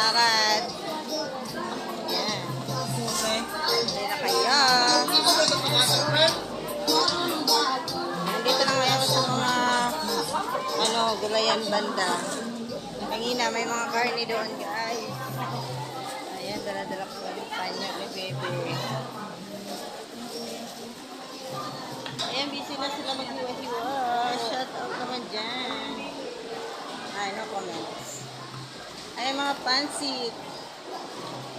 maglalakad. Yan. Hindi na kayo. Nandito na ngayon sa mga gulayan banda. Kanina may mga karne doon, guys. Ayan, dala-dala ko yung panya ni baby. Ayan, busy na sila maghiwa-hiwa. Shout out naman dyan. Ay, no comments. Ayan, mga pansit.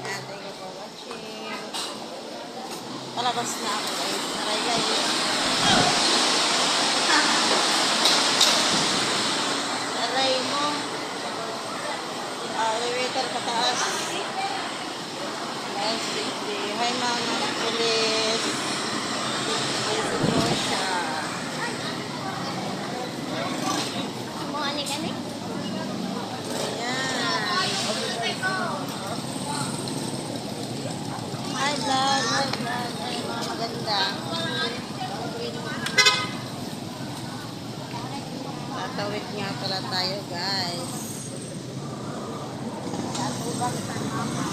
Ayan, thank you for watching. Palabas na ako, guys. Aray, guys. Aray mo. Elevator pataas. Nice safety. Hi, mama. Police. Police Rosha. Ani-ani? Ayan. Hi, vlog. Hi, vlog. Ay, mga maganda. Tatawid nga pala tayo, guys. Tatawid sa mama.